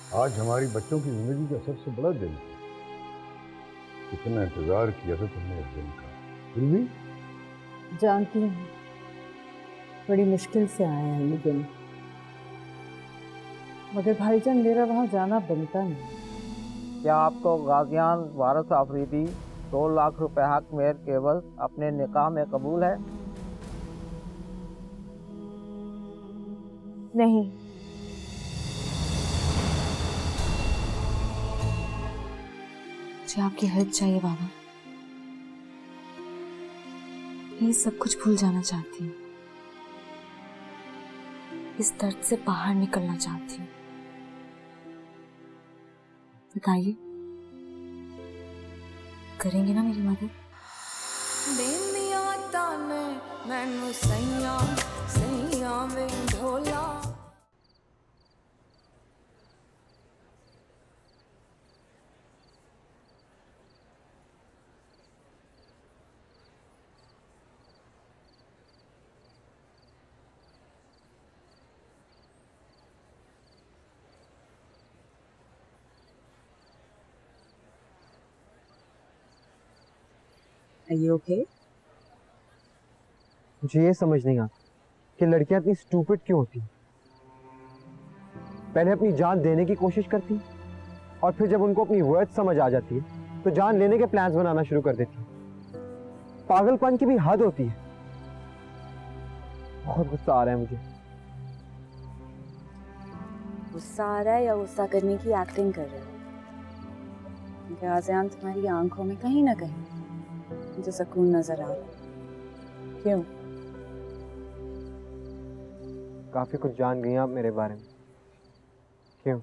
आज हमारी बच्चों की जिंदगी का सबसे बड़ा दिन है। कितना इंतजार किया था तुमने इस दिन का। फिर भी जानती हूँ, बड़ी मुश्किल से आया है ये दिन, मगर भाईजान मेरा वहां जाना बनता नहीं। क्या आपको गाजियान वारिस आफरीदी 2 लाख रुपए हक मेहर केवल अपने निकाह में कबूल है? नहीं, मुझे आपकी हेल्प चाहिए बाबा। ये सब कुछ भूल जाना चाहती हूँ, इस दर्द से बाहर निकलना चाहती हूँ। बताइए, करेंगे ना मेरी मदद? मैनू सैया सैया वे ढोला। Are you okay? मुझे ये समझ नहीं आता कि लड़कियां इतनी स्टूपिड क्यों होती हैं। पहले अपनी जान देने की कोशिश करती हैं और फिर जब उनको अपनी वर्थ समझ आ जाती है तो जान लेने के प्लान्स बनाना शुरू कर देती हैं। पागलपन की भी हद होती है। बहुत गुस्सा आ रहा है मुझे। गुस्सा आ रहा है या गुस्सा करने की एक्टिंग कर रहे हो? क्योंकि आज़ियान तुम्हारी आंखों में कहीं ना कहीं मुझे सुकून नजर आ रहा है। क्यों? काफी कुछ जान गई आप मेरे बारे में। क्यों?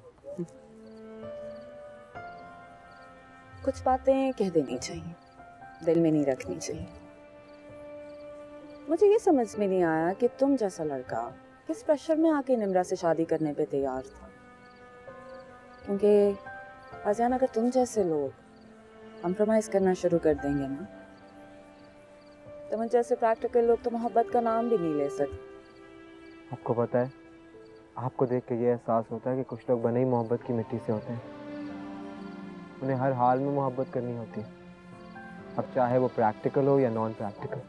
कुछ बातें कह देनी चाहिए, दिल में नहीं रखनी चाहिए। मुझे ये समझ में नहीं आया कि तुम जैसा लड़का किस प्रेशर में आके निम्रा से शादी करने पे तैयार था। क्योंकि आज़ियान, अगर तुम जैसे लोग कॉम्प्रोमाइज करना शुरू कर देंगे ना, तो मुझ जैसे प्रैक्टिकल लोग तो मोहब्बत का नाम भी नहीं ले सकते। आपको पता है, आपको देख के ये एहसास होता है कि कुछ लोग बने ही मोहब्बत की मिट्टी से होते हैं। उन्हें हर हाल में मोहब्बत करनी होती है, अब चाहे वो प्रैक्टिकल हो या नॉन प्रैक्टिकल।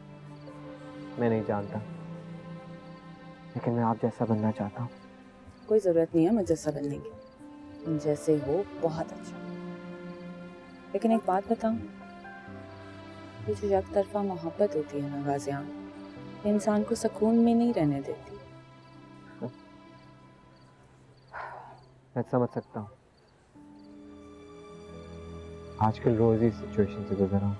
मैं नहीं जानता, लेकिन मैं आप जैसा बनना चाहता हूँ। कोई जरूरत नहीं है मुझ जैसा बनने की, तुम जैसे हो बहुत अच्छा। लेकिन एक बात बताऊं, ये जो एक तरफा मोहब्बत होती है ना गाजियान, इंसान को सुकून में नहीं रहने देती। मैं समझ सकता हूँ, आजकल रोज ही सिचुएशन से गुजर रहा हूँ।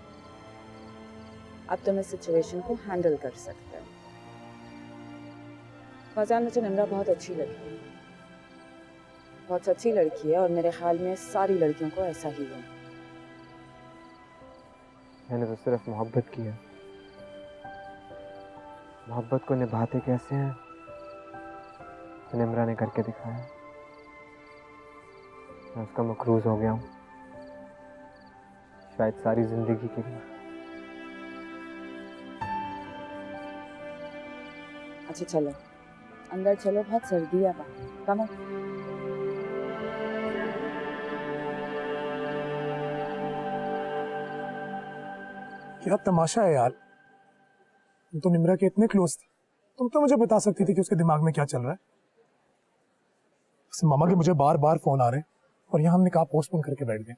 अब तुम इस सिचुएशन को हैंडल कर सकते हो। गाजियान, मुझे निम्रा बहुत अच्छी लगी, बहुत अच्छी लड़की है और मेरे ख्याल में सारी लड़कियों को ऐसा ही होना। मैंने तो सिर्फ मोहब्बत की है। मोहब्बत को निभाते कैसे हैं तो निम्रा ने करके दिखाया। मैं उसका मखरूज हो गया हूँ, शायद सारी जिंदगी के लिए। अच्छा चलो अंदर चलो, बहुत सर्दी है बाहर। Come on. क्या तमाशा है यार, तुम तो निम्रा के इतने क्लोज थे, तुम तो मुझे बता सकती थी कि उसके दिमाग में क्या चल रहा है। मामा के मुझे बार बार फोन आ रहे हैं और यहाँ हम निकाह पोस्टपोन करके बैठ गए।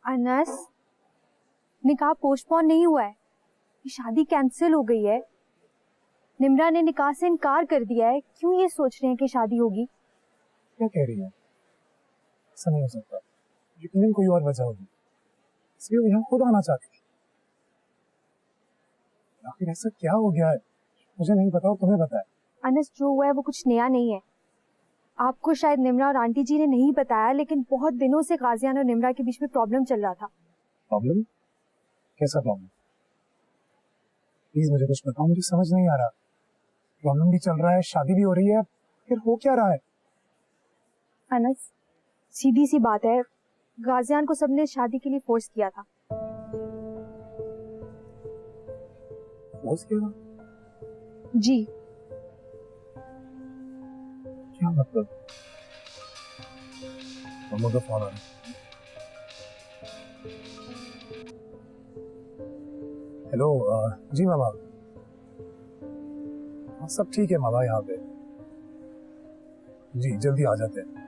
अनस, निकाह पोस्टपोन नहीं हुआ है, ये शादी कैंसिल हो गई है। निम्रा ने निकाह से इनकार कर दिया है। क्यों ये सोच रहे हैं कि शादी होगी? क्या कह रही है? ऐसा नहीं हो सकता, यकीनन कोई और वजह होगी, इसलिए वो यहाँ खुद आना चाहती है। आखिर ऐसा क्या हो गया है, मुझे नहीं पता और तुम्हें पता है। अनस, जो हुआ है वो कुछ नया नहीं है। आपको शायद निम्रा और आंटी जी ने नहीं बताया, लेकिन बहुत दिनों से गाजियान और निम्रा के बीच में प्रॉब्लम चल रहा था। प्रॉब्लम? कैसा प्रॉब्लम? प्लीज मुझे कुछ बताओ, मुझे समझ नहीं आ रहा। प्रॉब्लम भी चल रहा है, शादी भी हो रही है, फिर हो क्या रहा है? अनस, सीधी सी बात है, गाजियान को सबने शादी के लिए फोर्स किया था। फोर्स किया? जी। क्या मतलब? मामा का फोन आ रहा है। हेलो जी मामा। हाँ सब ठीक है मामा, यहाँ पे जी जल्दी आ जाते हैं।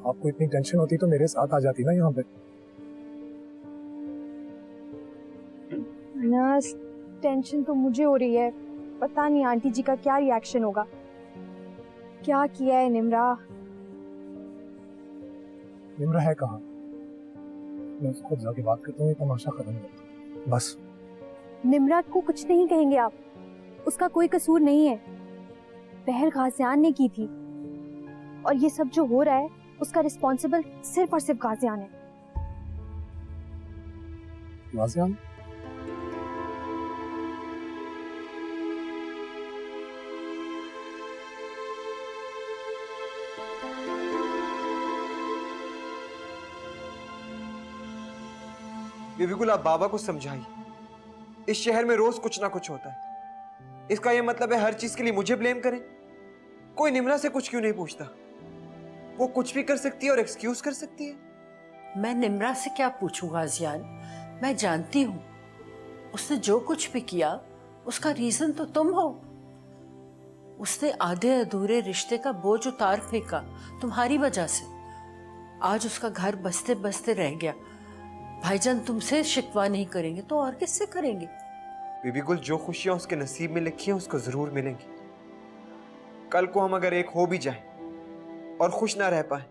आपको इतनी टेंशन होती तो मेरे साथ आ जाती ना यहाँ पे। नर्स, टेंशन तो मुझे हो रही है। पता नहीं आंटी जी का क्या रिएक्शन होगा। क्या किया है निम्रा? निम्रा है कहाँ? मैं उसको जाके बात करता हूँ, ये तमाशा खत्म करता हूँ बस। निम्रा को कुछ नहीं कहेंगे आप, उसका कोई कसूर नहीं है। पहल गाजियान ने की थी और ये सब जो हो रहा है उसका रिस्पॉन्सिबल सिर्फ और सिर्फ गाजियान है। गाजियान? बिल्कुल, आप बाबा को समझाइए। इस शहर में रोज कुछ ना कुछ होता है। इसका यह मतलब है हर चीज के लिए मुझे ब्लेम करें? कोई निम्रा से कुछ क्यों नहीं पूछता? वो कुछ भी कर सकती है और एक्सक्यूज कर सकती है। मैं निम्रा से क्या पूछूं गाजियान? मैं जानती हूँ उसने जो कुछ भी किया उसका रीजन तो तुम हो। उसने आधे अधूरे रिश्ते का बोझ उतार फेंका तुम्हारी वजह से। आज उसका घर बसते बसते रह गया। भाईजान तुमसे शिकवा नहीं करेंगे तो और किससे करेंगे? बीबी गुल, जो खुशियां उसके नसीब में लिखी हैं उसको जरूर मिलेंगी। कल को हम अगर एक हो भी जाएं और खुश ना रह पाए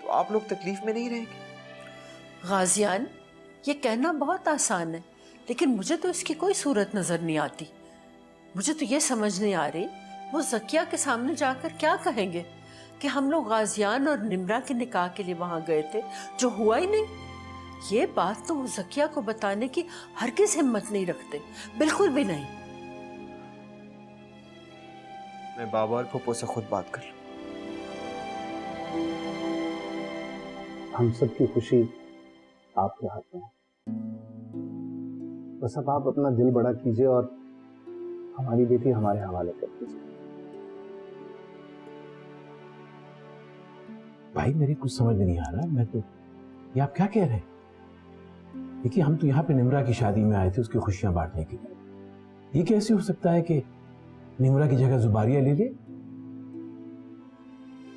तो आप लोग तकलीफ में नहीं रहेंगे। गाजियान, ये कहना बहुत आसान है लेकिन मुझे तो इसकी कोई सूरत नजर नहीं आती। मुझे तो ये समझ नहीं आ रही वो ज़किया के सामने जाकर क्या कहेंगे कि हम लोग गाजियान और निम्रा के निकाह के लिए वहां गए थे जो हुआ ही नहीं। ये बात तो वो ज़किया को बताने की हरगिज़ हिम्मत नहीं रखते, बिल्कुल भी नहीं। मैं बाबा और पप्पो से खुद बात कर लूं। हम सबकी खुशी आपके हाथ में है। बस अब आप अपना दिल बड़ा कीजिए और हमारी बेटी हमारे हवाले कर दीजिए। भाई मेरी कुछ समझ में नहीं आ रहा। मैं तो ये आप क्या कह रहे हैं? देखिए, हम तो यहाँ पे निम्रा की शादी में आए थे उसकी खुशियां बांटने के लिए। ये कैसे हो सकता है कि निम्रा की जगह जुबारिया ले ले?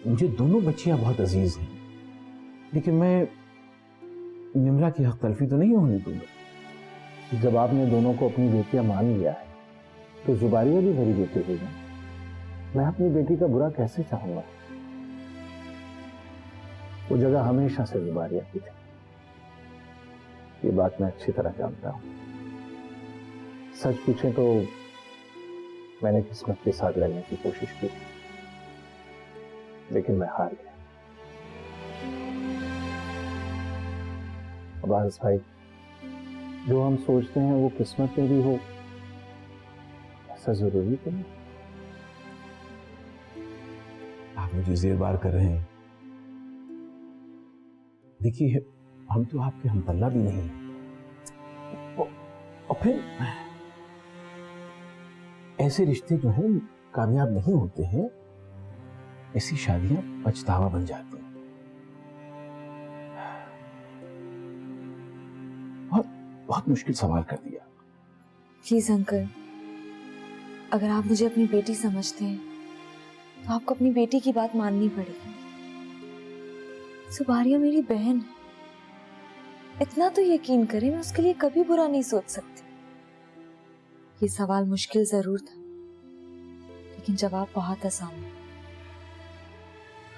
मुझे दोनों बच्चियां बहुत अजीज हैं, लेकिन मैं निम्रा की हक तलफी तो नहीं होने दूंगा। जब आपने दोनों को अपनी बेटियां मान लिया है तो जुबारिया भी मेरी बेटी होगी। मैं अपनी बेटी का बुरा कैसे चाहूंगा? वो जगह हमेशा से जुबारिया की थी, ये बात मैं अच्छी तरह जानता हूं। सच पूछे तो मैंने किस्मत के साथ लड़ने की कोशिश की लेकिन मैं हार गया। अब्बास भाई, जो हम सोचते हैं वो किस्मत में भी हो, ऐसा जरूरी तो नहीं। आप मुझे जेरबार कर रहे हैं। देखिए, हम तो आपके हमपल्ला भी नहीं हैं। और फिर ऐसे रिश्ते जो हैं कामयाब नहीं होते हैं। ऐसी शादियां पछतावा बन जाती हैं। बहुत मुश्किल सवाल कर दिया। प्लीज अंकल, अगर आप मुझे अपनी बेटी समझते हैं तो आपको अपनी बेटी की बात माननी पड़ेगी। जुबारिया मेरी बहन है, इतना तो यकीन करें, मैं उसके लिए कभी बुरा नहीं सोच सकती। ये सवाल मुश्किल जरूर था लेकिन जवाब बहुत आसान है।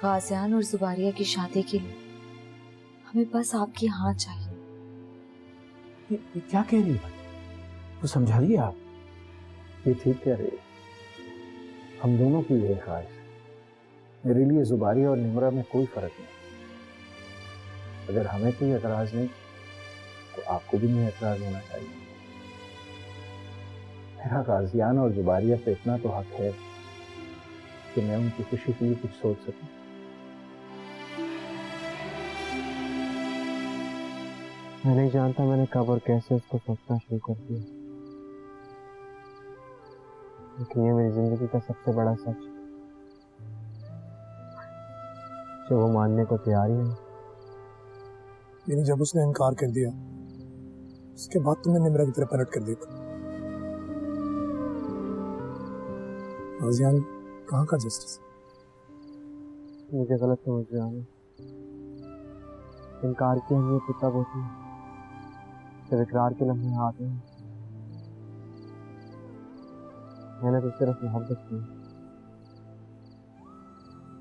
गाजियान और जुबारिया की शादी के लिए हमें बस आपकी हाँ चाहिए। ये क्या कह रही है? तो समझाइए आप। ये ठीक कह रही है। हम दोनों की यही ख्वाहिश है। मेरे लिए जुबारिया और निम्रा में कोई फर्क नहीं। अगर हमें कोई एतराज नहीं तो आपको भी नहीं एतराज होना चाहिए। मेरा गाजियान और जुबारिया पे इतना तो हक है कि मैं उनकी खुशी के लिए कुछ सोच सकूं। मैं नहीं जानता मैंने कब और कैसे उसको सोचना शुरू कर दिया, लेकिन ये मेरी जिंदगी का सबसे बड़ा सच। कि वो मानने को तैयार ही है। यानी जब उसने इनकार कर दिया उसके बाद तुमने निम्रा की तरफ पलट कर देखा। गाजियान कहाँ का जस्टिस? मुझे गलत समझ रहा है। इनकार की अहमियत तब होती है जब इकरार के लम्हे आते हैं। मैंने तो सिर्फ मोहब्बत की,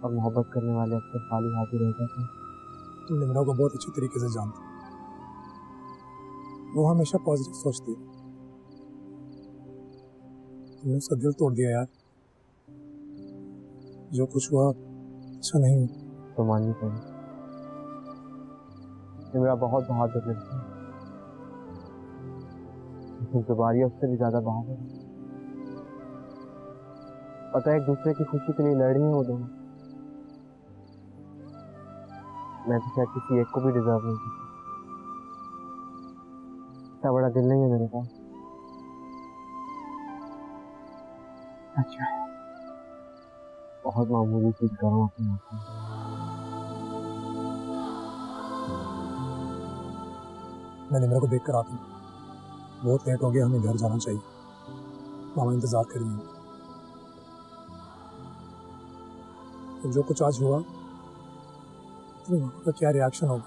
और मोहब्बत करने वाले अक्सर खाली हाथ ही रह जाते हैं। तुम निम्रा को बहुत अच्छी तरीके से जानते हो। वो हमेशा पॉजिटिव सोचती है। तुमने उसका दिल तोड़ दिया यार। जो कुछ हुआ अच्छा नहीं हुआ। तो माननी पड़ी। निम्रा बहुत बहादुर लड़की है, लेकिन जुबारिया उससे भी ज्यादा बहादुर है। पता है, एक दूसरे की खुशी के लिए लड़ रही हैं वो दोनों। मैं तो शायद किसी एक को भी डिजर्व नहीं करता। इतना बड़ा दिल नहीं है मेरे पास। अच्छा, बहुत मामूली चीज करूँ अपने आप में। मैं निम्रा को देख कर आता हूँ। बहुत लेट हो गया, हमें घर जाना चाहिए। मामा इंतजार कर रही हैं। तो जो कुछ आज हुआ, तुम्हें मामा का क्या रिएक्शन होगा?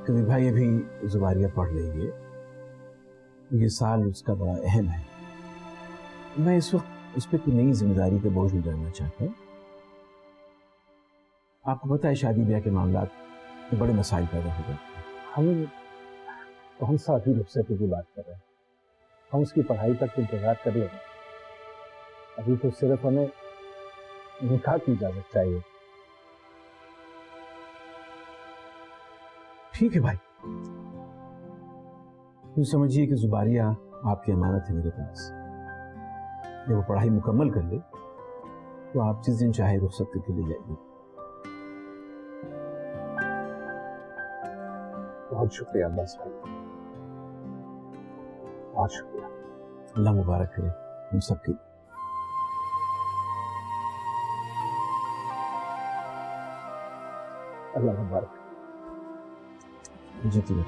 कभी भाई अभी जुबारिया पढ़ रही है। ये साल उसका बड़ा अहम है। मैं इस वक्त उस पर कोई नई जिम्मेदारी का बोझ नहीं डालना चाहता। आपको पता है, शादी ब्याह के मामला बड़े मसाइल पैदा हो जाते हैं। हम साथी रुखसती की बात कर रहे हैं। हम उसकी पढ़ाई तक इंतजार कर लेंगे। अभी तो सिर्फ हमें निकाह की इजाजत चाहिए। ठीक है भाई, तुम समझिए कि जुबारिया आपकी अमानत है मेरे पास। जब वो पढ़ाई मुकम्मल कर ले तो आप जिस दिन चाहे रुखसत करके ले जाइए। बहुत शुक्रिया अब्बास भाई, बहुत शुक्रिया। अल्लाह मुबारक करे हम सबकी। अल्लाह मुबारक। जीती रहो।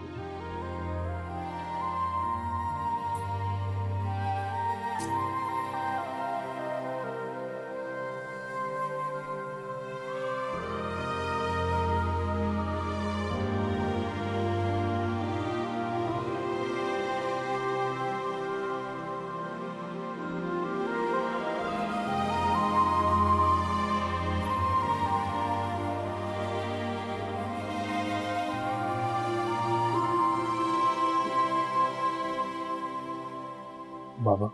बाबा,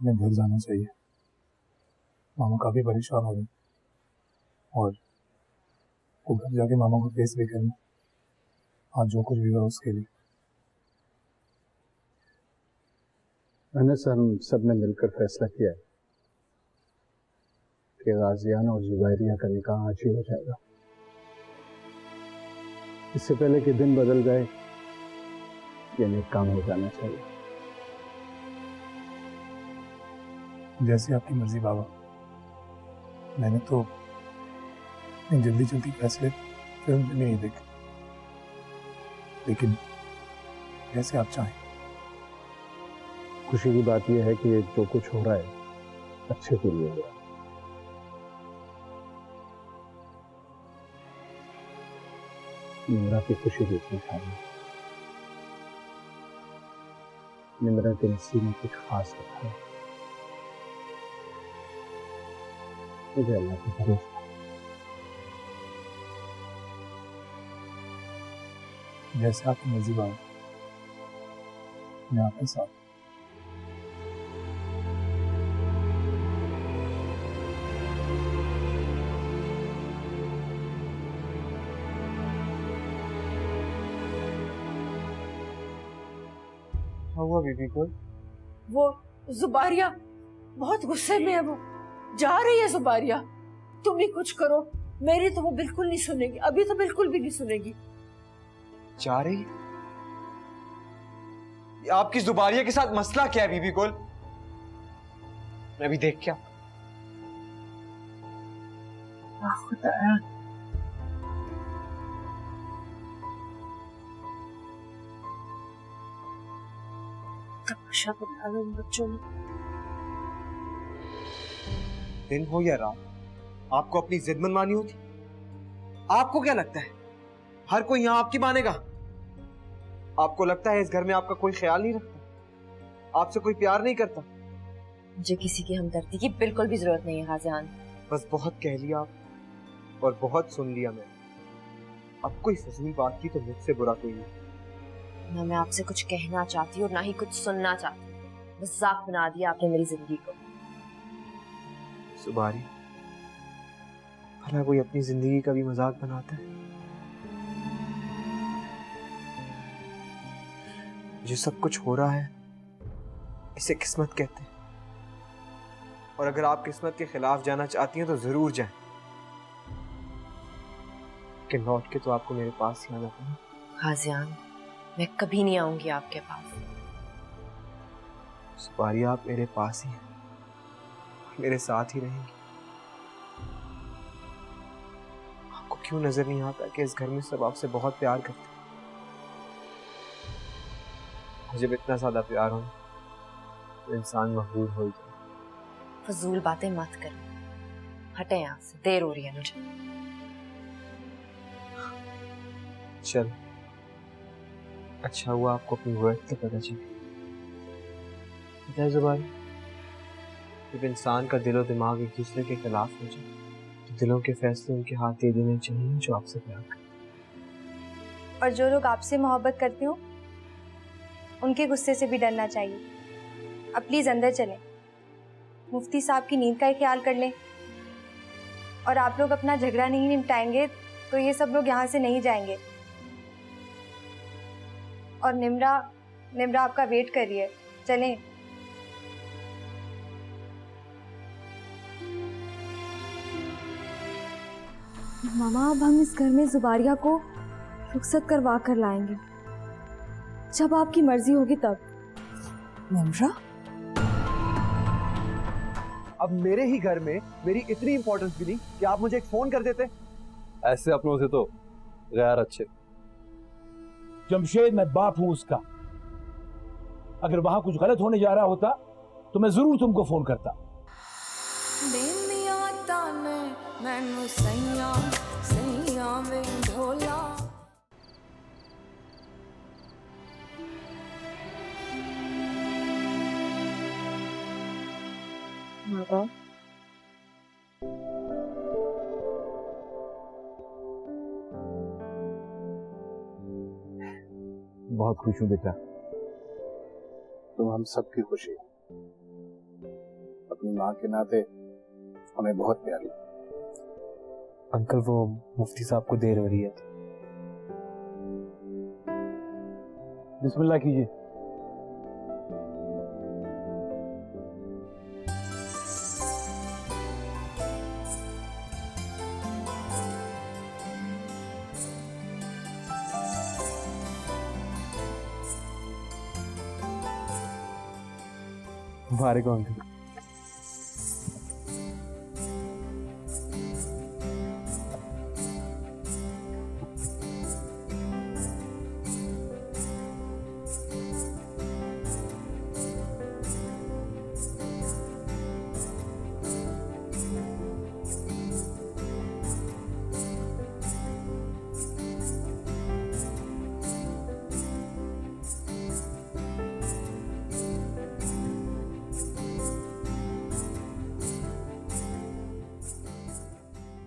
मैं घर जाना चाहिए। मामा काफी परेशान हो गए और वो घर जाके मामा को फेस भी करना। आज जो कुछ भी हुआ उसके लिए मैंने हम सब ने मिलकर फैसला किया है कि गाजियान और जुबैरिया का निकाह आज ही हो जाएगा। इससे पहले कि दिन बदल जाए ये नेक काम हो जाना चाहिए। जैसे आपकी मर्जी बाबा। मैंने तो जल्दी जल्दी फैसले फिल्म में नहीं देखे, लेकिन जैसे आप चाहें। खुशी की बात यह है कि जो कुछ हो रहा है अच्छे के लिए हो रहा है। निम्रा की खुशी देखनी चाहिए। निम्रा के नसीब में कुछ खास रखा है। मुझे अल्लाह की भरोसा है। जैसे आपकी मर्जी बाबा, मैं आपके साथ। हुआ बीबी को? वो जुबारिया बहुत गुस्से में है, वो जा रही है जुबारिया। तुम ही कुछ करो, मेरी तो वो बिल्कुल नहीं सुनेगी, अभी तो बिल्कुल भी नहीं सुनेगी। जा रही? आपकी जुबारिया के साथ मसला क्या है बीबी गुल? मैं भी देख क्या। खुदाया, तमाशा बना लो इन बच्चों ने। दिन हो या रात, आपको अपनी जिद मनवानी होती। आपको क्या लगता है हर कोई यहाँ आपकी मानेगा? आपको लगता है इस घर में आपका कोई ख्याल नहीं रखता, आपसे कोई प्यार नहीं करता? मुझे किसी की हमदर्दी की बिल्कुल भी जरूरत नहीं है गाजियान। बस बहुत कह लिया आप और बहुत सुन लिया मैंने। अब कोई फजूल बात की तो मुझसे बुरा कोई नहीं। ना मैं आपसे कुछ कहना चाहती और ना ही कुछ सुनना चाहती, मजाक बना दिया आपने मेरी जिंदगी को। सुबारी, भला कोई अपनी जिंदगी का भी मजाक बनाता है? जो सब कुछ हो रहा है इसे किस्मत कहते हैं, और अगर आप किस्मत के खिलाफ जाना चाहती हैं तो जरूर जाएं, कि लौट के तो आपको मेरे पास ही आना पड़ेगा। गाजियान, मैं कभी नहीं आऊंगी आपके पास। सुबारी, आप मेरे पास ही हैं, मेरे साथ ही रहेंगी। आपको क्यों नजर नहीं आता कि इस घर में सब आपसे बहुत प्यार करते हैं? जब इतना ज्यादा प्यार हो तो इंसान मजबूर हो जाए। फजूल बातें मत कर, हटे यहाँ से, देर हो रही है मुझे। चल, अच्छा हुआ आपको अपनी वर्थ तो पता चली। जुबान, जब इंसान का दिलो दिमाग एक दूसरे के खिलाफ हो जाए तो दिलों के फैसले उनके हाथ दे देने चाहिए जो आपसे प्यार करते। और जो लोग आपसे मोहब्बत करते हो उनके गुस्से से भी डरना चाहिए। अब प्लीज अंदर चलें, मुफ्ती साहब की नींद का ही ख्याल कर लें। और आप लोग अपना झगड़ा नहीं निपटाएंगे तो ये सब लोग यहाँ से नहीं जाएंगे। और निम्रा आपका वेट कर रही है, चलें। मामा, अब हम इस घर में जुबारिया को रुखसत करवा कर लाएंगे, जब आपकी मर्जी होगी तब। निम्रा, अब मेरे ही घर में मेरी इतनी इंपॉर्टेंस भी नहीं कि आप मुझे एक फोन कर देते? ऐसे अपनों से तो गैर अच्छे। जमशेद, मैं बाप हूं उसका। अगर वहां कुछ गलत होने जा रहा होता तो मैं जरूर तुमको फोन करता। बहुत खुश हूं बेटा। तुम हम सबकी खुशी, अपनी माँ के नाते हमें बहुत प्यारी। अंकल, वो मुफ्ती साहब को देर हो रही है। बिस्मिल्लाह कीजिए। मुबारक हो uncle.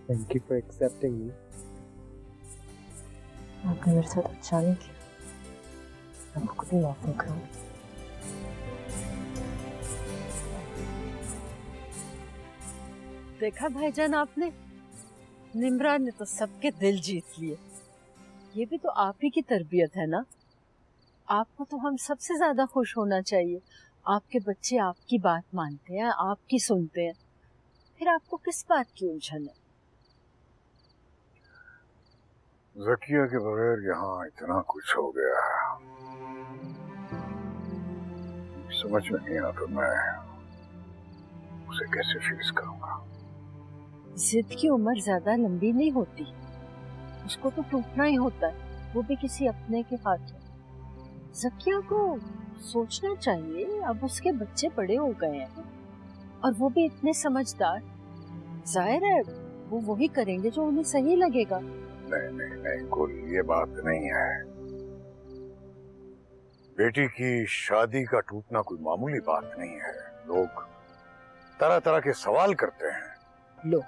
Thank you for accepting me. आपने मेरे साथ अच्छा नहीं किया, आपको खुद ही माफ नहीं करूंगी। देखा भाईजान आपने, निम्रा ने तो सबके दिल जीत लिए। ये भी तो आप ही की तरबियत है ना। आपको तो हम सबसे ज्यादा खुश होना चाहिए। आपके बच्चे आपकी बात मानते हैं, आपकी सुनते हैं, फिर आपको किस बात की उलझन है? ज़किया के बगैर यहाँ इतना कुछ हो गया है, समझ में नहीं आता मैं उसे कैसे फेस करूंगा। जिद की उम्र ज्यादा लंबी नहीं होती, उसको तो टूटना ही होता है, वो भी किसी अपने के हाथों। ज़किया को सोचना चाहिए, अब उसके बच्चे बड़े हो गए हैं और वो भी इतने समझदार। जाहिर है वो वही करेंगे जो उन्हें सही लगेगा। नहीं नहीं नहीं कुल, ये बात नहीं है। बेटी की शादी का टूटना कोई मामूली बात नहीं है। लोग तरह तरह के सवाल करते हैं। लो,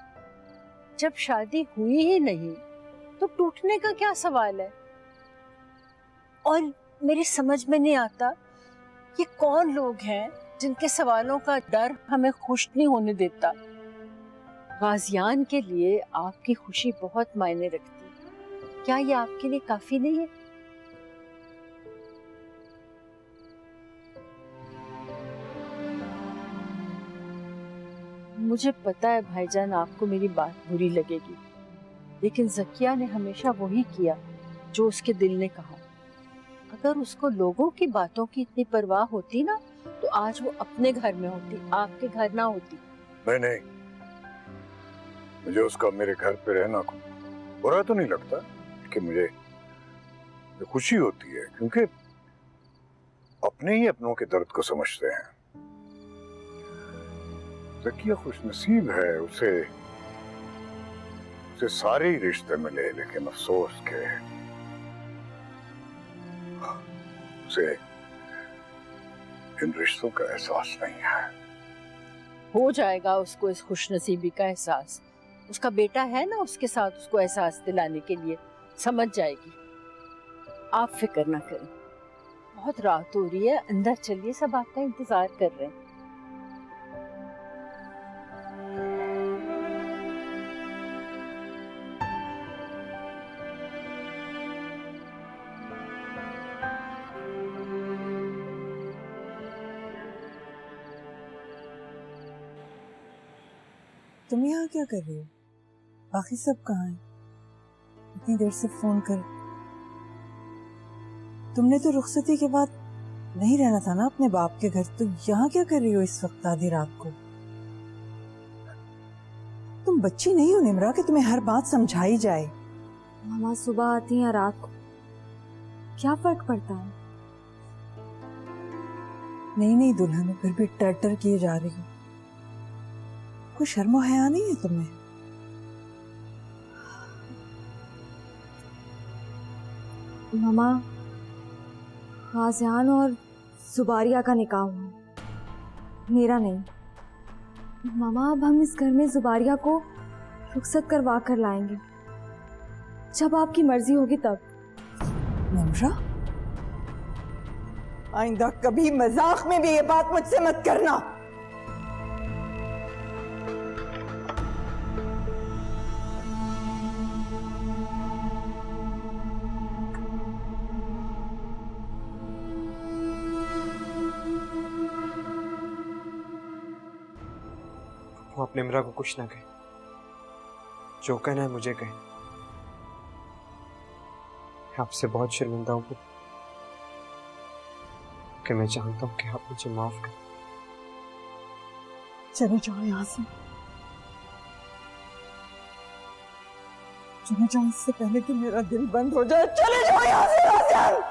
जब शादी हुई ही नहीं तो टूटने का क्या सवाल है? और मेरी समझ में नहीं आता ये कौन लोग हैं जिनके सवालों का डर हमें खुश नहीं होने देता। गाजियान के लिए आपकी खुशी बहुत मायने रखती है, क्या ये आपके लिए काफी नहीं है? मुझे पता है भाईजान आपको मेरी बात बुरी लगेगी, लेकिन ज़किया ने हमेशा वही किया जो उसके दिल ने कहा। अगर उसको लोगों की बातों की इतनी परवाह होती ना तो आज वो अपने घर में होती, आपके घर ना होती। नहीं नहीं, मुझे उसका मेरे घर पे रहना बुरा तो नहीं लगता, कि मुझे खुशी होती है क्योंकि अपने ही अपनों के दर्द को समझते हैं। ज़किया खुशनसीब है, उसे सारे ही रिश्ते मिले, लेकिन अफसोस के उसे इन रिश्तों का एहसास नहीं है। हो जाएगा उसको इस खुशनसीबी का एहसास। उसका बेटा है ना उसके साथ, उसको एहसास दिलाने के लिए समझ जाएगी। आप फिक्र ना करें। बहुत रात हो रही है, अंदर चलिए, सब आपका इंतजार कर रहे हैं। तुम यहाँ क्या कर रही हो? बाकी सब कहाँ हैं? इतनी देर से फोन कर। तुमने तो रुखसती के बाद नहीं रहना था ना अपने बाप के घर, तो यहाँ क्या कर रही हो इस वक्त आधी रात को? तुम बच्ची नहीं हो निम्रा कि तुम्हें हर बात समझाई जाए। मामा सुबह आती हैं रात को, क्या फर्क पड़ता है? नहीं नहीं दुल्हन, फिर भी टर टर किए जा रही हो। कोई शर्म हया नहीं है तुम्हें? मामा, गाजियान और जुबारिया का निकाह हुआ, मेरा नहीं। मामा, अब हम इस घर में जुबारिया को रुखसत करवा कर लाएंगे, जब आपकी मर्जी होगी तब। निम्रा, आइंदा कभी मजाक में भी ये बात मुझसे मत करना। वो अपने निम्रा को कुछ ना कहे, जो कहना है मुझे कहे। आपसे बहुत शर्मिंदा हूं कि मैं चाहता हूं कि आप मुझे माफ करें। चले जाओ यहाँ से, चले जाओ इससे पहले कि मेरा दिल बंद हो जाए। चले जाओ यहाँ से गाजियान।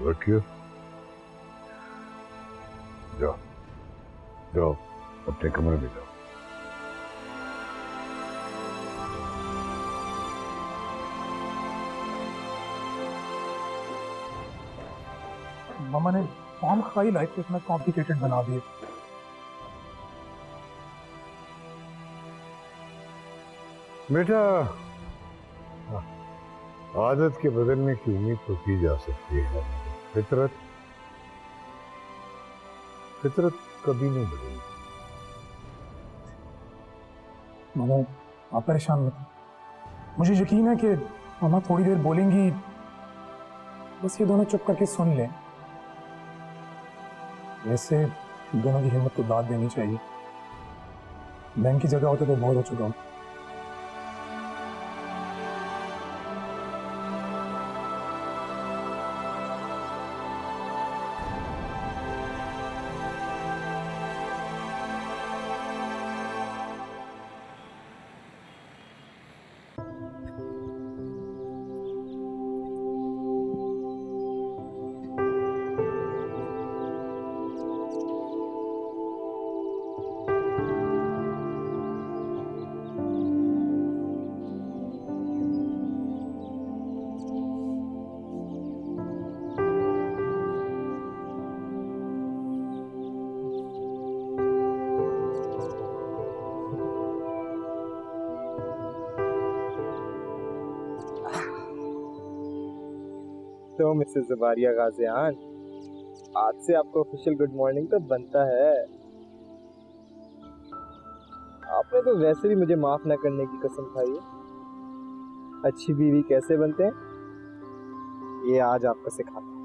रखिए, जाओ जाओ अपने कमरे में जाओ। मामा ने फॉर्म खाई लाइफ को इतना कॉम्प्लिकेटेड बना दिए। बेटा, आदत के बदलने की उम्मीद तो की जा सकती है, फितरत कभी नहीं बदलेगी। मामा, आप परेशान मत हो। मुझे यकीन है कि मामा थोड़ी देर बोलेंगी, बस ये दोनों चुप करके सुन लें। वैसे दोनों की हिम्मत को दाद देनी चाहिए। बैंक की जगह होते तो बहुत हो चुका हूँ। तो मिसेस ज़ुबारिया गाज़ियान, आज से आपको ऑफिशियल गुड मॉर्निंग तो बनता है। आपने तो वैसे भी मुझे माफ ना करने की कसम खाई है। अच्छी बीवी कैसे बनते हैं, ये आज आपको सिखाता हूं।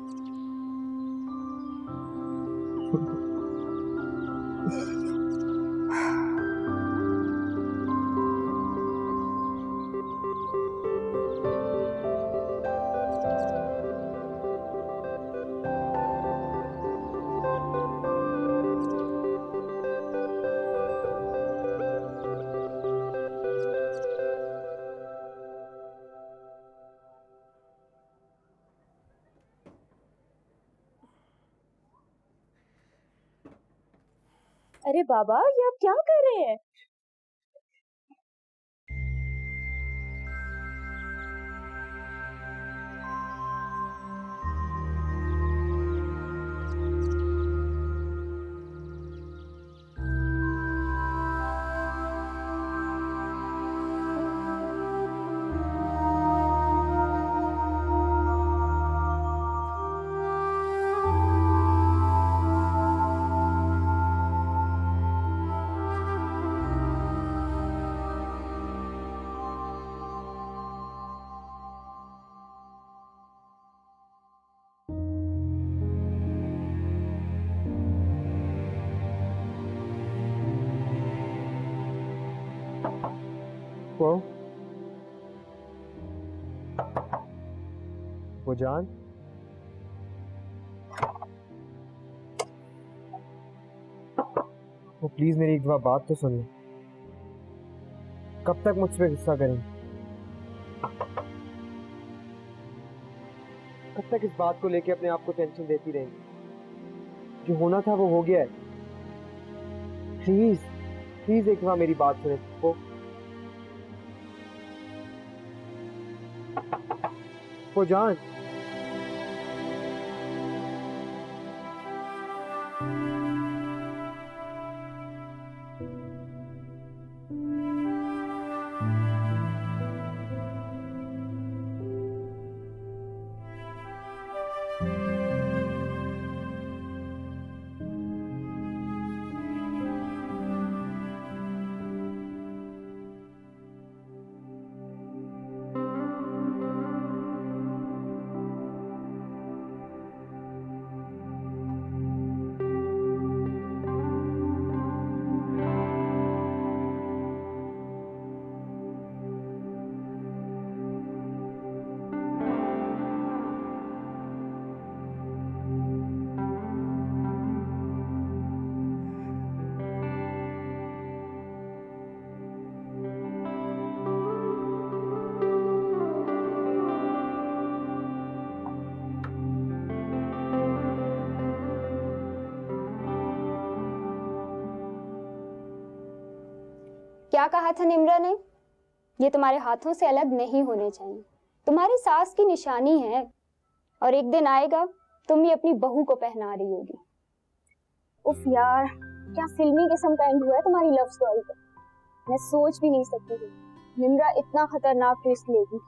अरे बाबा, ये आप क्या कर रहे हैं? वो जान, वो प्लीज मेरी एक बार बात तो सुन ले। कब तक मुझ पे गुस्सा करेंगे? कब तक इस बात को लेके अपने आप को टेंशन देती रहेंगी? जो होना था वो हो गया है। प्लीज प्लीज एक बार मेरी बात सुने। वो जान, क्या कहा था निम्रा ने? ये तुम्हारे हाथों से अलग नहीं होने चाहिए। तुम्हारी सास की निशानी है, और एक दिन आएगा तुम भी अपनी बहू को पहना रही होगी। उफ यार, क्या फिल्मी किस्म का एंड हुआ है तुम्हारी लव स्टोरी का। मैं सोच भी नहीं सकती थी निम्रा इतना खतरनाक रिस्क लेगी।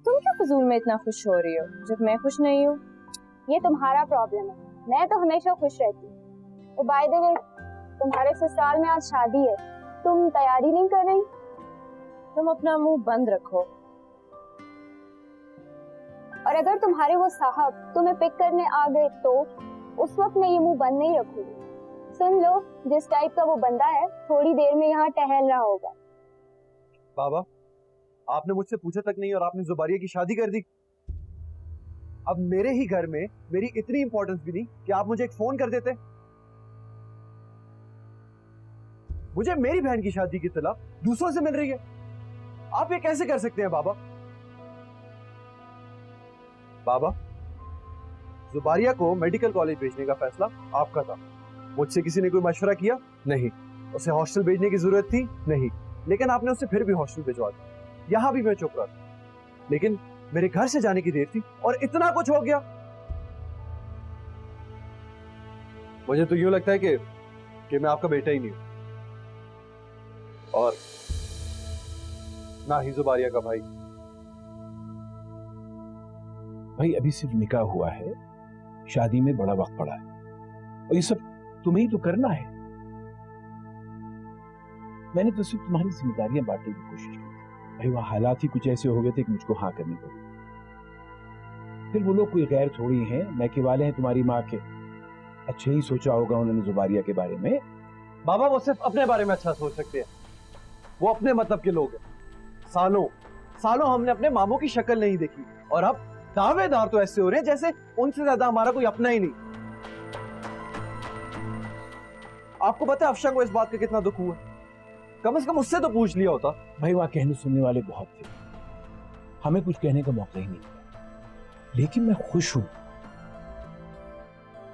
तुम क्यों फजूल में इतना खुश हो रही हो जब मैं खुश नहीं हूँ? ये तुम्हारा प्रॉब्लम है, मैं तो हमेशा खुश रहती हूँ। बाय द वे, तुम्हारे ससुराल में आज शादी है, तुम तैयारी नहीं कर रही? तुम अपना मुंह बंद रखो, और अगर तुम्हारे वो साहब तुम्हें पिक करने आ गए तो उस वक्त मैं ये मुंह बंद नहीं रखूंगी। सुन लो, जिस टाइप का वो बंदा है थोड़ी देर में यहाँ टहल रहा होगा। बाबा, आपने मुझसे पूछा तक नहीं और आपने जुबारिया की शादी कर दी। अब मेरे ही घर में मेरी इतनी इंपॉर्टेंस भी नहीं कि आप मुझे एक फोन कर देते। मुझे मेरी बहन की शादी की इत्तला दूसरों से मिल रही है। आप ये कैसे कर सकते हैं बाबा? बाबा, जुबारिया को मेडिकल कॉलेज भेजने का फैसला आपका था। मुझसे किसी ने कोई मशवरा किया? नहीं। उसे हॉस्टल भेजने की जरूरत थी? नहीं। लेकिन आपने उसे फिर भी हॉस्टल भिजवा दिया। यहां भी मैं चुप रहा था, लेकिन मेरे घर से जाने की देर थी और इतना कुछ हो गया। मुझे तो यूं लगता है कि मैं आपका बेटा ही नहीं हूं, और ना ही जुबारिया का भाई। भाई अभी सिर्फ निकाह हुआ है, शादी में बड़ा वक्त पड़ा है, और ये सब तुम्हें ही तो करना है। मैंने तो सिर्फ तुम्हारी जिम्मेदारियां बांटने की कोशिश की। भाई वहां हालात ही कुछ ऐसे हो गए थे कि मुझको हाँ करनी पड़ी। फिर वो लोग कोई गैर थोड़ी हैं, मैके वाले हैं तुम्हारी माँ के। अच्छे ही सोचा होगा उन्होंने जुबारिया के बारे में। बाबा, वो सिर्फ अपने बारे में अच्छा सोच सकते हैं, वो अपने मतलब के लोग हैं। सालों सालों हमने अपने मामों की शक्ल नहीं देखी, और अब दावेदार तो ऐसे हो रहे हैं जैसे उनसे ज्यादा हमारा कोई अपना ही नहीं। आपको पता है अफशा को इस बात का कितना दुख हुआ? कम से कम उससे तो पूछ लिया होता। भाई वहां कहने सुनने वाले बहुत थे, हमें कुछ कहने का मौका ही नहीं मिला। लेकिन मैं खुश हूं,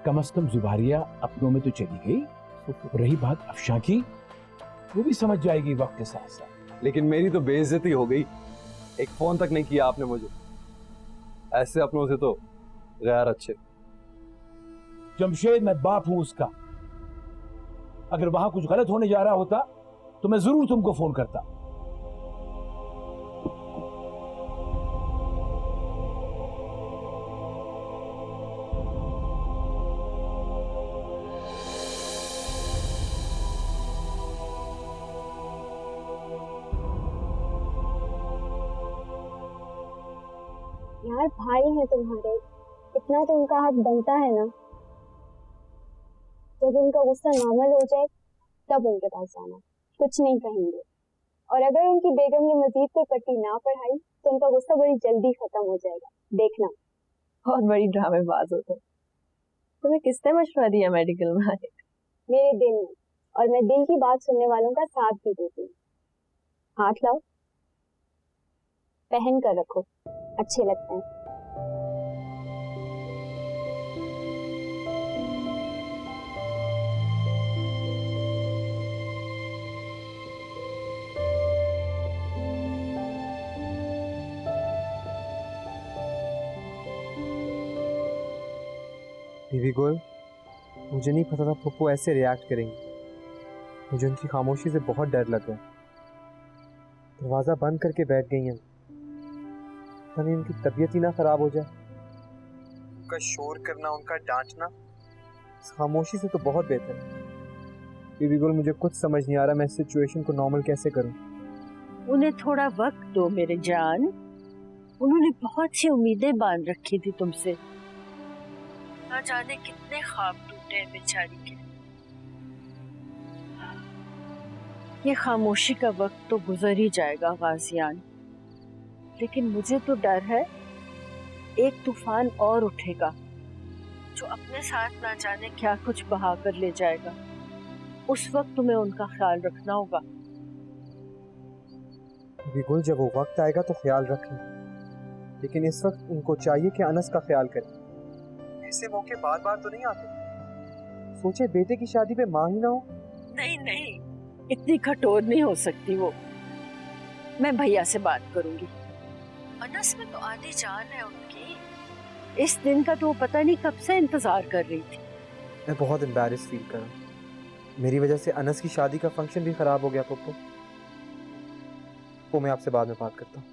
कम से कम जुबारिया अपनों में तो चली गई। रही बात अफशा की, वो भी समझ जाएगी वक्त के साथ साथ। लेकिन मेरी तो बेइज्जती हो गई, एक फोन तक नहीं किया आपने मुझे। ऐसे अपनों से तो गैर अच्छे। जमशेद, मैं बाप हूं उसका। अगर वहां कुछ गलत होने जा रहा होता तो मैं जरूर तुमको फोन करता। यार भाई है तुम्हारे, इतना तो उनका हक बनता है ना। जब उनका गुस्सा नॉर्मल हो जाए तब उनके पास जाना, कुछ नहीं कहेंगे। और अगर उनकी बेगम ने मजीद कोई पट्टी ना पढ़ाई तो उनका गुस्सा बड़ी जल्दी खत्म हो जाएगा, देखना। बहुत बड़ी ड्रामेबाज हो तुम। तुम्हें किसने मशवरा दिया मेडिकल में आने का? मेरे दिल में, और मैं दिल की बात सुनने वालों का साथ भी देती हूँ। हाथ लाओ, पहन कर रखो, अच्छे लगते हैं। बीवी गुल, मुझे नहीं पता था पप्पू ऐसे रिएक्ट करेंगे। मुझे उनकी खामोशी से बहुत डर लगा। दरवाज़ा बंद करके बैठ गई हैं, पता नहीं उनकी तबीयत ही ना खराब हो जाए। उनका शोर करना, उनका डांटना इस खामोशी से तो बहुत बेहतर है। बीवी गुल, मुझे कुछ समझ नहीं आ रहा मैं इस सिचुएशन को नॉर्मल कैसे करूं। उन्हें थोड़ा वक्त दो मेरे जान। उन्होंने बहुत सी उम्मीदें बांध रखी थी तुमसे, ना जाने कितने ख्वाब टूटे हैं बेचारी के। ये खामोशी का वक्त तो गुजर ही जाएगा गाजियान, लेकिन मुझे तो डर है एक तूफान और उठेगा जो अपने साथ ना जाने क्या कुछ बहा कर ले जाएगा। उस वक्त तुम्हें उनका ख्याल रखना होगा। बिल्कुल, जब वो वक्त आएगा तो ख्याल रखें, लेकिन इस वक्त उनको चाहिए कि अनस का ख्याल करें। ऐसे मौके बार बार तो नहीं आते। सोचे बेटे की शादी पे माँ ही ना हो। नहीं नहीं, इतनी कठोर नहीं हो सकती वो। मैं भैया से बात करूंगी। अनस में तो आधी जान है उनकी। इस दिन का तो वो पता नहीं कब से इंतजार कर रही थी। मैं बहुत एम्बैरेस फील कर रहा हूँ। मेरी वजह से अनस की शादी का फंक्शन भी खराब हो गया पप्पू। वो मैं आपसे बाद में बात करता हूँ।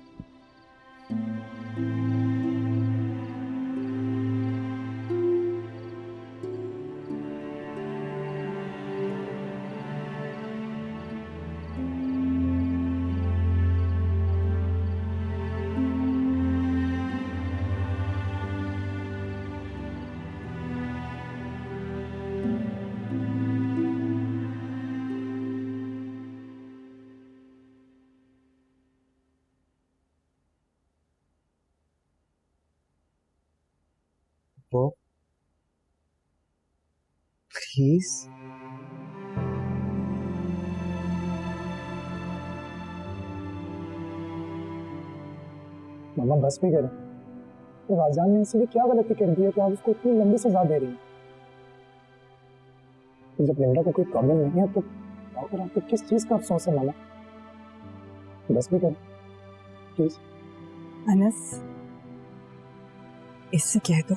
वो प्लीज मामा बस भी करें। तो गाजियान ने इसलिए क्या गलती कर दी है कि आप उसको इतनी लंबी सजा दे रही हैं? जब निम्रा को कोई प्रॉब्लम नहीं है तो आखिर आपको किस चीज का अफसोस है मामा? बस भी करें प्लीज। अनस, इससे कह दो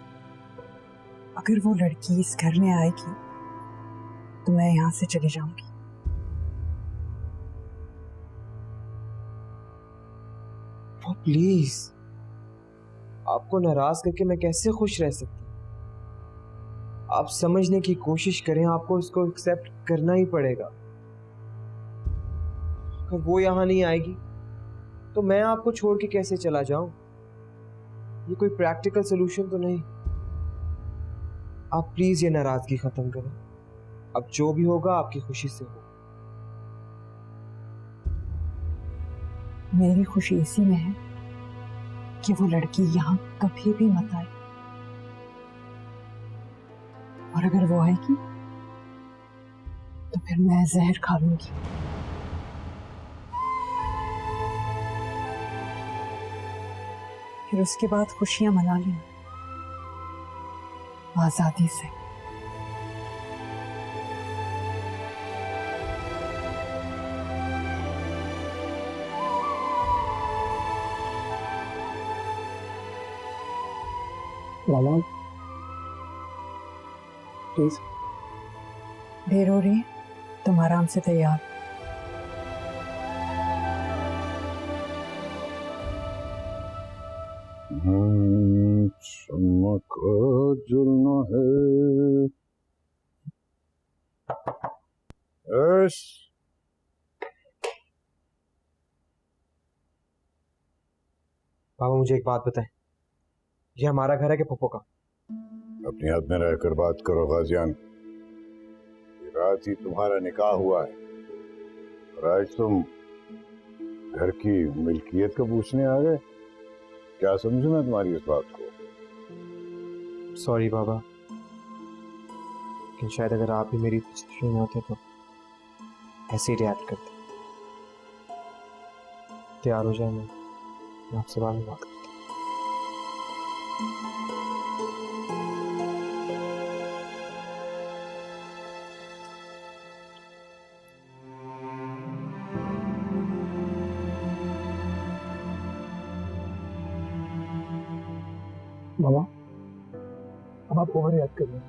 अगर वो लड़की इस घर में आएगी तो मैं यहाँ से चली जाऊंगी। वो प्लीज, आपको नाराज करके मैं कैसे खुश रह सकती? आप समझने की कोशिश करें, आपको इसको एक्सेप्ट करना ही पड़ेगा। अगर वो यहाँ नहीं आएगी तो मैं आपको छोड़ के कैसे चला जाऊं? ये कोई प्रैक्टिकल सलूशन तो नहीं। आप प्लीज ये नाराजगी खत्म करें। अब जो भी होगा आपकी खुशी से हो। मेरी खुशी इसी में है कि वो लड़की यहाँ कभी भी मत आए, और अगर वो आएगी तो फिर मैं जहर खा लूंगी। फिर उसके बाद खुशियां मना लेना आजादी से। मामा प्लीज। देर हो रही है, तुम आराम से तैयार। चमक जुलना है। यस। बाबा मुझे एक बात बताएं, ये हमारा घर है कि पप्पो का? अपनी हद में रहकर बात करो गाजियान। रात ही तुम्हारा निकाह हुआ है और आज तुम घर की मिल्कियत का पूछने आ गए। क्या समझूं मैं तुम्हारी इस बात को? सॉरी बाबा, लेकिन शायद अगर आप भी मेरी पोजीशन में होते तो ऐसे ही रिएक्ट करते। तैयार हो जाए, मैं आपसे बाद में बात करता हूँ। मामा अब आप ओवर रिएक्ट कर रहे हैं।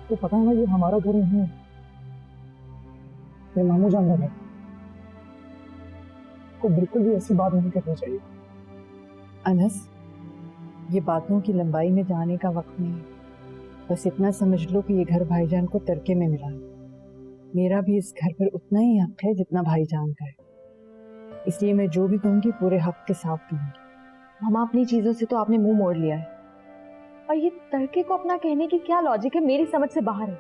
तो पता है ना ये हमारा घर नहीं है, ये मामू जान का घर। को बिल्कुल भी ऐसी बात नहीं करनी चाहिए। अनस, ये बातों की लंबाई में जाने का वक्त नहीं है। बस इतना समझ लो कि ये घर भाईजान को तरके में मिला है। मेरा भी इस घर पर उतना ही हक है जितना भाईजान का है, इसलिए मैं जो भी कहूँगी पूरे हक के साथ कहूँगी। मामा अपनी चीजों से तो आपने मुंह मोड़ लिया है, और ये तड़के को अपना कहने की क्या लॉजिक है, मेरी समझ से बाहर है।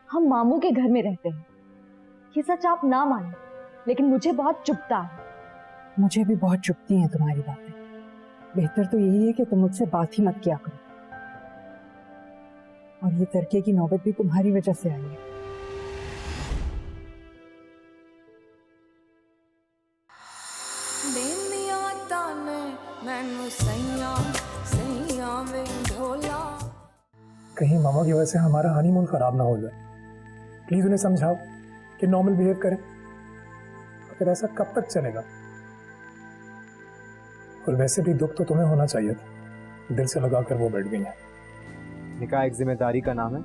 हम मामू के घर में रहते हैं, ये सच आप ना माने, लेकिन मुझे बहुत चुभता है। मुझे भी बहुत चुभती हैं तुम्हारी बातें। बेहतर तो यही है कि तुम मुझसे बात ही मत किया करो। और ये तरके की नौबत भी तुम्हारी वजह से आई है। कहीं मामा की वजह से हमारा हनीमून खराब ना हो जाए। प्लीज उन्हें समझाओ कि नॉर्मल बिहेव करें। फिर ऐसा कब तक चलेगा? और वैसे भी दुख तो तुम्हें होना चाहिए था, दिल से लगाकर वो बैठ गई है। निकाह एक जिम्मेदारी का नाम है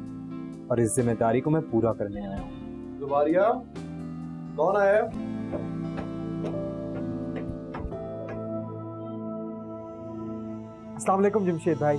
और इस जिम्मेदारी को मैं पूरा करने आया हूँ। जुबारिया, कौन आया? अस्सलाम वालेकुम जमशेद भाई।